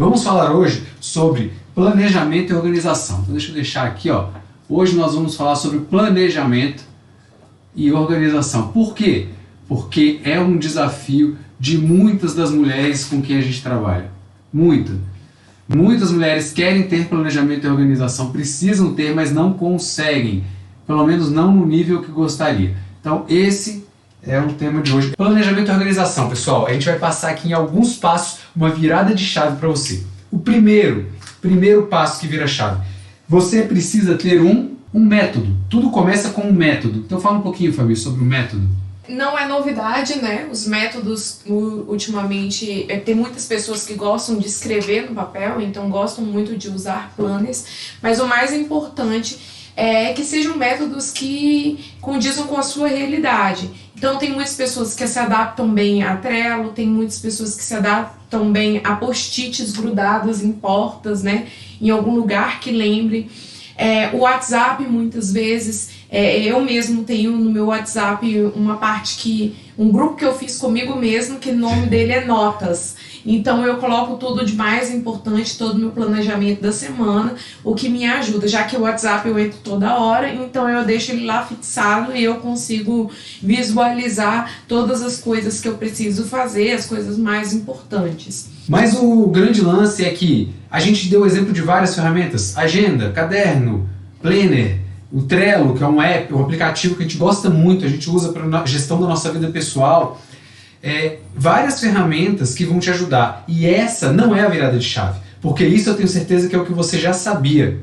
Vamos falar hoje sobre planejamento e organização. Então deixa eu deixar aqui, ó. Hoje nós vamos falar sobre planejamento e organização. Por quê? Porque é um desafio de muitas das mulheres com quem a gente trabalha. Muitas mulheres querem ter planejamento e organização, precisam ter, mas não conseguem. Pelo menos não no nível que gostaria. Então esse é o tema de hoje. Planejamento e organização, pessoal. A gente vai passar aqui em alguns passos uma virada de chave para você. O primeiro passo que vira chave. Você precisa ter um método. Tudo começa com um método. Então fala um pouquinho, Fabi, sobre o método. Não é novidade, né? Os métodos, ultimamente, tem muitas pessoas que gostam de escrever no papel, então gostam muito de usar planners, mas o mais importante é que sejam métodos que condizam com a sua realidade. Então tem muitas pessoas que se adaptam bem a Trello, tem muitas pessoas que se adaptam bem a post-its grudadas em portas, né? Em algum lugar que lembre. O WhatsApp, muitas vezes, eu mesmo tenho no meu WhatsApp um grupo que eu fiz comigo mesmo, que o nome dele é Notas. Então eu coloco tudo de mais importante, todo o meu planejamento da semana, o que me ajuda, já que o WhatsApp eu entro toda hora, então eu deixo ele lá fixado e eu consigo visualizar todas as coisas que eu preciso fazer, as coisas mais importantes. Mas o grande lance é que a gente deu o exemplo de várias ferramentas: agenda, caderno, planner, o Trello, que é um app, um aplicativo que a gente gosta muito, a gente usa para gestão da nossa vida pessoal. Várias ferramentas que vão te ajudar. E essa não é a virada de chave, porque isso eu tenho certeza que é o que você já sabia.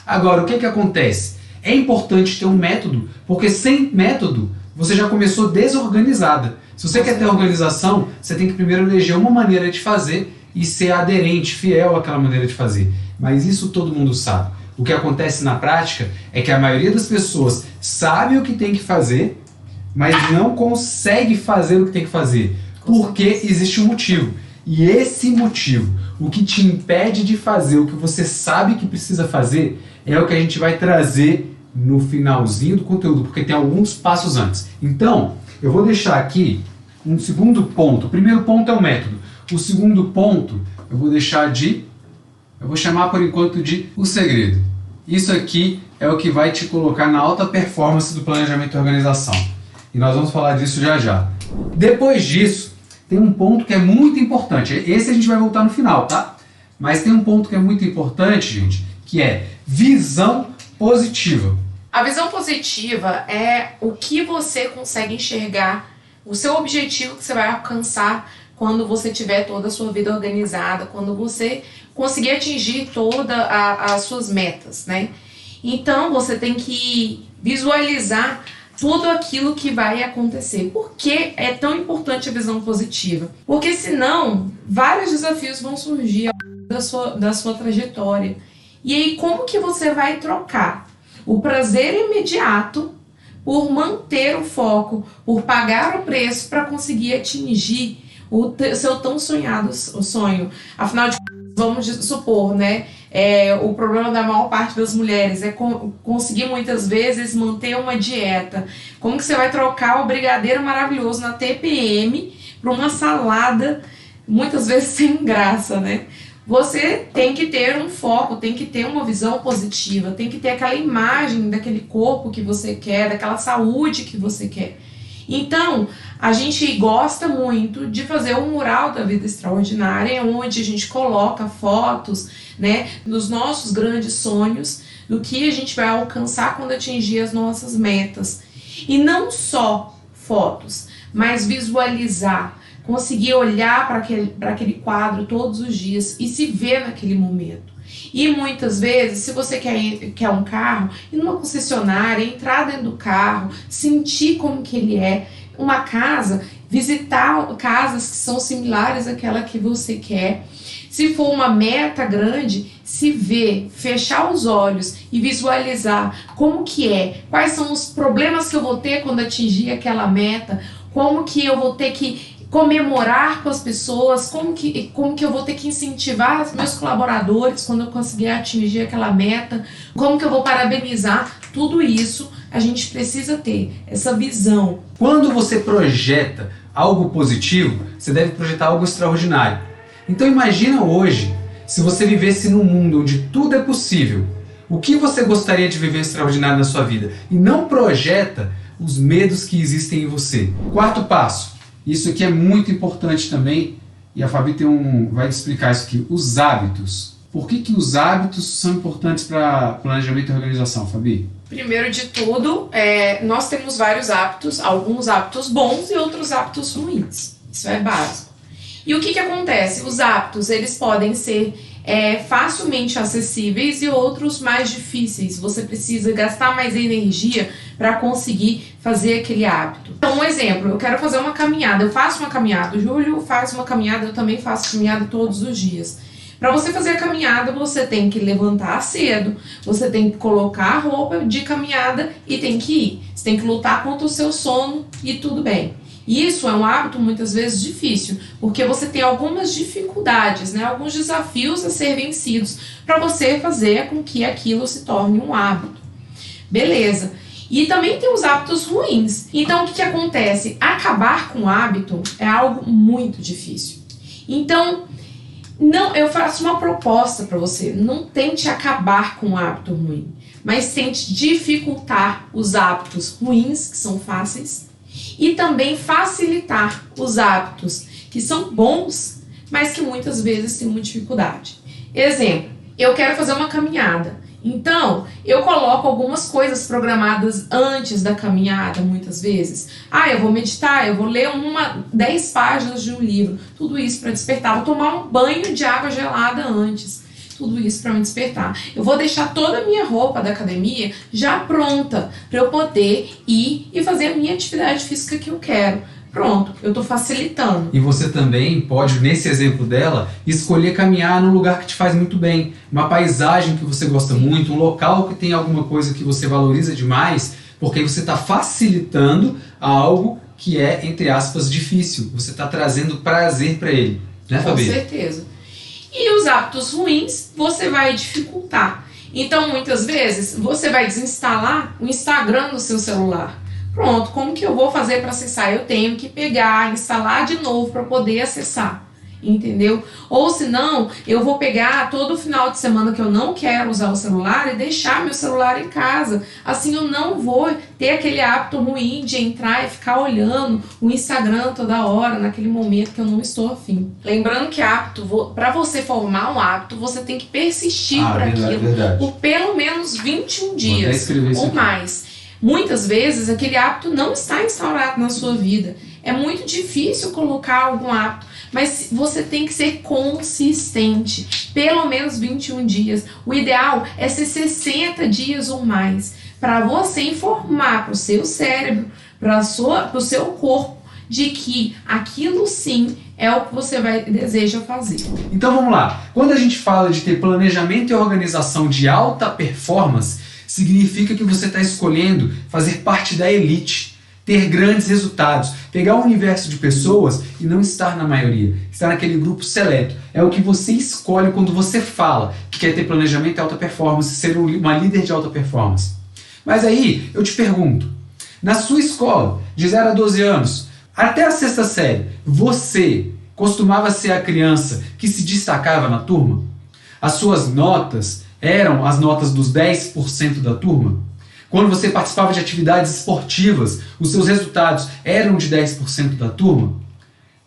Agora, o que acontece? É importante ter um método, porque sem método você já começou desorganizada. Se você quer ter organização, você tem que primeiro eleger uma maneira de fazer e ser aderente, fiel àquela maneira de fazer. Mas isso todo mundo sabe. O que acontece na prática é que a maioria das pessoas sabe o que tem que fazer, mas não consegue fazer o que tem que fazer, porque existe um motivo. E esse motivo, o que te impede de fazer o que você sabe que precisa fazer, é o que a gente vai trazer no finalzinho do conteúdo, porque tem alguns passos antes. Então, eu vou deixar aqui um segundo ponto. O primeiro ponto é o método. O segundo ponto, eu vou chamar por enquanto de o segredo. Isso aqui é o que vai te colocar na alta performance do planejamento e organização. E nós vamos falar disso já já. Depois disso, tem um ponto que é muito importante. Esse a gente vai voltar no final, tá? Mas tem um ponto que é muito importante, gente, que é visão positiva. A visão positiva é o que você consegue enxergar, o seu objetivo que você vai alcançar quando você tiver toda a sua vida organizada, quando você conseguir atingir todas as suas metas, né? Então você tem que visualizar tudo aquilo que vai acontecer. Por que é tão importante a visão positiva? Porque senão, vários desafios vão surgir da sua trajetória. E aí, como que você vai trocar o prazer imediato por manter o foco, por pagar o preço para conseguir atingir o seu tão sonhado sonho? Afinal de contas, vamos supor, né? O problema da maior parte das mulheres é conseguir muitas vezes manter uma dieta. Como que você vai trocar o brigadeiro maravilhoso na TPM para uma salada, muitas vezes sem graça, né? Você tem que ter um foco, tem que ter uma visão positiva, tem que ter aquela imagem daquele corpo que você quer, daquela saúde que você quer. Então, a gente gosta muito de fazer um mural da vida extraordinária, onde a gente coloca fotos, né, dos nossos grandes sonhos, do que a gente vai alcançar quando atingir as nossas metas. E não só fotos, mas visualizar, conseguir olhar para aquele quadro todos os dias e se ver naquele momento. E muitas vezes, se você quer um carro, ir numa concessionária, entrar dentro do carro, sentir como que ele é, uma casa, visitar casas que são similares àquela que você quer. Se for uma meta grande, se ver, fechar os olhos e visualizar como que é, quais são os problemas que eu vou ter quando atingir aquela meta, como que eu vou ter que comemorar com as pessoas, como que eu vou ter que incentivar os meus colaboradores quando eu conseguir atingir aquela meta, como que eu vou parabenizar. Tudo isso a gente precisa ter, essa visão. Quando você projeta algo positivo, você deve projetar algo extraordinário. Então imagina hoje se você vivesse num mundo onde tudo é possível, o que você gostaria de viver extraordinário na sua vida? E não projeta os medos que existem em você. Quarto passo, isso aqui é muito importante também, e a Fabi vai explicar isso aqui, os hábitos. Por que os hábitos são importantes para planejamento e organização, Fabi? Primeiro de tudo, nós temos vários hábitos, alguns hábitos bons e outros hábitos ruins. Isso é básico. E o que acontece? Os hábitos, eles podem ser facilmente acessíveis e outros mais difíceis. Você precisa gastar mais energia para conseguir fazer aquele hábito. Então, um exemplo, eu quero fazer uma caminhada. Eu faço uma caminhada, o Júlio faz uma caminhada, eu também faço caminhada todos os dias. Para você fazer a caminhada, você tem que levantar cedo, você tem que colocar a roupa de caminhada e tem que ir. Você tem que lutar contra o seu sono e tudo bem. Isso é um hábito muitas vezes difícil, porque você tem algumas dificuldades, né? Alguns desafios a ser vencidos para você fazer com que aquilo se torne um hábito. Beleza. E também tem os hábitos ruins. Então, o que acontece? Acabar com o hábito é algo muito difícil. Então, eu faço uma proposta para você. Não tente acabar com o hábito ruim, mas tente dificultar os hábitos ruins, que são fáceis, e também facilitar os hábitos que são bons, mas que muitas vezes têm uma dificuldade. Exemplo, eu quero fazer uma caminhada. Então, eu coloco algumas coisas programadas antes da caminhada, muitas vezes. Eu vou meditar, eu vou ler 10 páginas de um livro. Tudo isso para despertar. Vou tomar um banho de água gelada antes. Tudo isso para me despertar. Eu vou deixar toda a minha roupa da academia já pronta para eu poder ir e fazer a minha atividade física que eu quero. Pronto, eu estou facilitando. E você também pode, nesse exemplo dela, escolher caminhar num lugar que te faz muito bem. Uma paisagem que você gosta muito, um local que tem alguma coisa que você valoriza demais, porque você está facilitando algo que é, entre aspas, difícil. Você está trazendo prazer para ele. Né, Fabi? Com certeza. E os hábitos ruins, você vai dificultar. Então, muitas vezes, você vai desinstalar o Instagram no seu celular. Pronto, como que eu vou fazer para acessar? Eu tenho que pegar, instalar de novo para poder acessar, entendeu? Ou se não, eu vou pegar todo final de semana que eu não quero usar o celular e deixar meu celular em casa. Assim eu não vou ter aquele hábito ruim de entrar e ficar olhando o Instagram toda hora, naquele momento que eu não estou afim. Lembrando que para você formar um hábito, você tem que persistir por aquilo por pelo menos 21 dias ou mais. Muitas vezes aquele hábito não está instaurado na sua vida. É muito difícil colocar algum hábito, mas você tem que ser consistente. Pelo menos 21 dias. O ideal é ser 60 dias ou mais. Para você informar para o seu cérebro, para o seu corpo, de que aquilo sim é o que você deseja fazer. Então vamos lá. Quando a gente fala de ter planejamento e organização de alta performance, significa que você está escolhendo fazer parte da elite, ter grandes resultados, pegar um universo de pessoas e não estar na maioria, estar naquele grupo seleto. É o que você escolhe quando você fala que quer ter planejamento e alta performance, ser uma líder de alta performance. Mas aí, eu te pergunto, na sua escola, de 0 a 12 anos, até a 6ª série, você costumava ser a criança que se destacava na turma? As suas notas eram as notas dos 10% da turma? Quando você participava de atividades esportivas, os seus resultados eram de 10% da turma?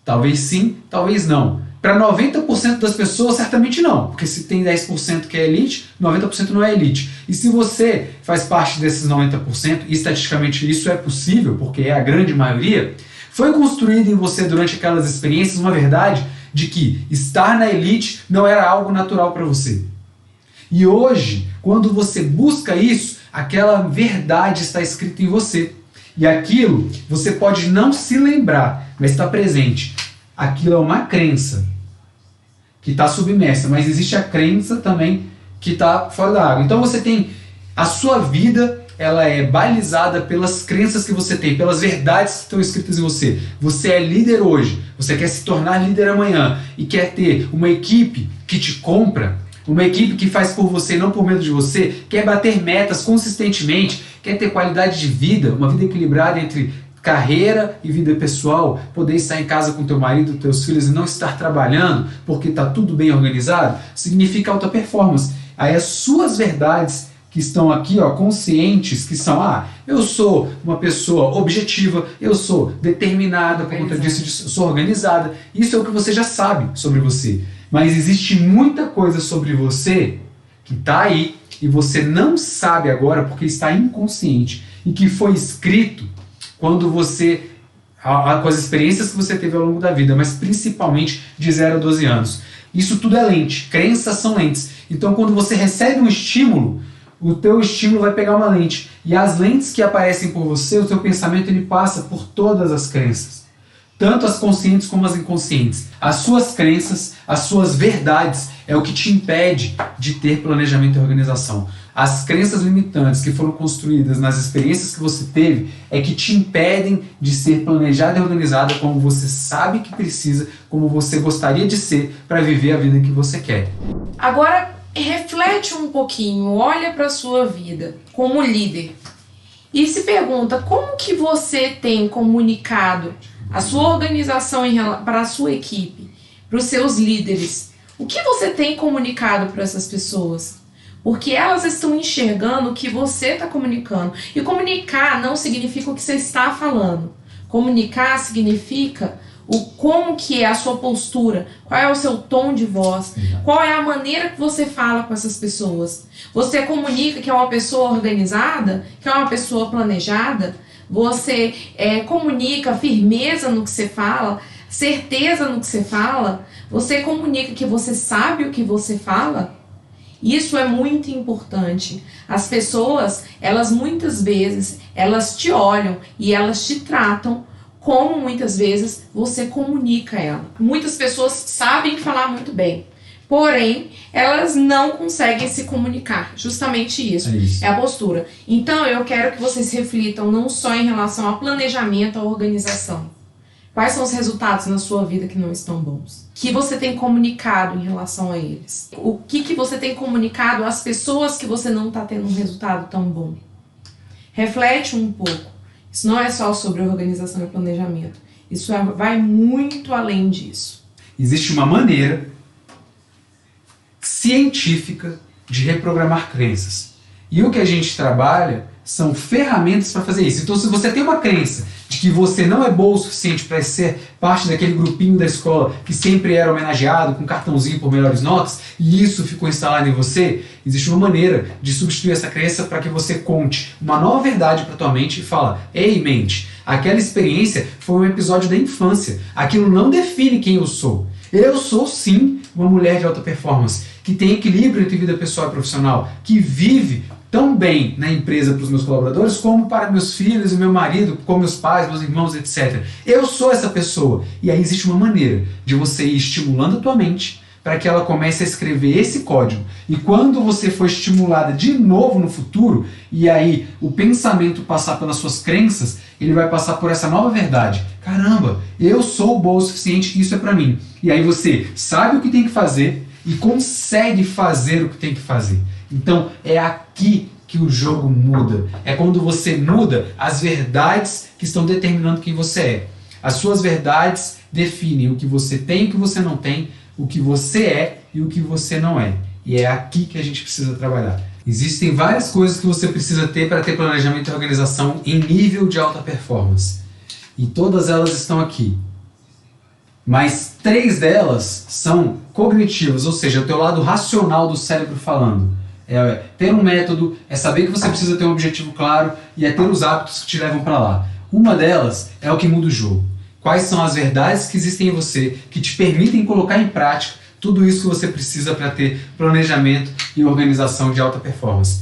Talvez sim, talvez não. Para 90% das pessoas, certamente não, porque se tem 10% que é elite, 90% não é elite. E se você faz parte desses 90%, e estatisticamente isso é possível, porque é a grande maioria, foi construído em você durante aquelas experiências uma verdade de que estar na elite não era algo natural para você. E hoje, quando você busca isso, aquela verdade está escrita em você. E aquilo você pode não se lembrar, mas está presente. Aquilo é uma crença que está submersa, mas existe a crença também que está fora da água. Então você tem a sua vida, ela é balizada pelas crenças que você tem, pelas verdades que estão escritas em você. Você é líder hoje, você quer se tornar líder amanhã e quer ter uma equipe que te compra, uma equipe que faz por você, não por medo de você, quer bater metas consistentemente, quer ter qualidade de vida, uma vida equilibrada entre carreira e vida pessoal, poder estar em casa com teu marido, teus filhos e não estar trabalhando porque está tudo bem organizado, significa alta performance. Aí as suas verdades que estão aqui, ó, conscientes, que são, eu sou uma pessoa objetiva, eu sou determinada, por conta disso, eu sou organizada. Isso é o que você já sabe sobre você. Mas existe muita coisa sobre você que está aí e você não sabe agora porque está inconsciente e que foi escrito quando você, com as experiências que você teve ao longo da vida, mas principalmente de 0 a 12 anos. Isso tudo é lente, crenças são lentes. Então quando você recebe um estímulo, o teu estímulo vai pegar uma lente. E as lentes que aparecem por você, o teu pensamento ele passa por todas as crenças. Tanto as conscientes como as inconscientes. As suas crenças, as suas verdades é o que te impede de ter planejamento e organização. As crenças limitantes que foram construídas nas experiências que você teve é que te impedem de ser planejada e organizada como você sabe que precisa, como você gostaria de ser para viver a vida que você quer. Agora, reflete um pouquinho, olha para a sua vida como líder e se pergunta como que você tem comunicado a sua organização para a sua equipe, para os seus líderes. O que você tem comunicado para essas pessoas? Porque elas estão enxergando o que você está comunicando. E comunicar não significa o que você está falando. Comunicar significa como que é a sua postura, qual é o seu tom de voz, qual é a maneira que você fala com essas pessoas. Você comunica que é uma pessoa organizada, que é uma pessoa planejada, você comunica firmeza no que você fala, certeza no que você fala, você comunica que você sabe o que você fala. Isso é muito importante. As pessoas, elas muitas vezes, elas te olham e elas te tratam como muitas vezes você comunica ela. Muitas pessoas sabem falar muito bem, porém, elas não conseguem se comunicar. Justamente isso. É a postura. Então, eu quero que vocês reflitam não só em relação ao planejamento, à organização. Quais são os resultados na sua vida que não estão bons? O que você tem comunicado em relação a eles? O que você tem comunicado às pessoas que você não está tendo um resultado tão bom? Reflete um pouco. Isso não é só sobre organização e planejamento. Isso vai muito além disso. Existe uma maneira científica de reprogramar crenças. E o que a gente trabalha são ferramentas para fazer isso. Então, se você tem uma crença de que você não é bom o suficiente para ser parte daquele grupinho da escola que sempre era homenageado com cartãozinho por melhores notas, e isso ficou instalado em você, existe uma maneira de substituir essa crença para que você conte uma nova verdade para tua mente e fala: ei, mente, aquela experiência foi um episódio da infância. Aquilo não define quem eu sou. Eu sou sim uma mulher de alta performance, que tem equilíbrio entre vida pessoal e profissional, que vive tão bem na empresa para os meus colaboradores, como para meus filhos e meu marido, com meus pais, meus irmãos, etc. Eu sou essa pessoa. E aí existe uma maneira de você ir estimulando a tua mente para que ela comece a escrever esse código. E quando você for estimulada de novo no futuro, e aí o pensamento passar pelas suas crenças, ele vai passar por essa nova verdade. Caramba, eu sou bom o suficiente, isso é para mim. E aí você sabe o que tem que fazer e consegue fazer o que tem que fazer. Então é aqui que o jogo muda. É quando você muda as verdades que estão determinando quem você é. As suas verdades definem o que você tem e o que você não tem, o que você é e o que você não é. E é aqui que a gente precisa trabalhar. Existem várias coisas que você precisa ter para ter planejamento e organização em nível de alta performance. E todas elas estão aqui. Mas 3 delas são cognitivas, ou seja, o teu lado racional do cérebro falando. É ter um método, é saber que você precisa ter um objetivo claro e é ter os hábitos que te levam para lá. Uma delas é o que muda o jogo. Quais são as verdades que existem em você que te permitem colocar em prática tudo isso que você precisa para ter planejamento e organização de alta performance.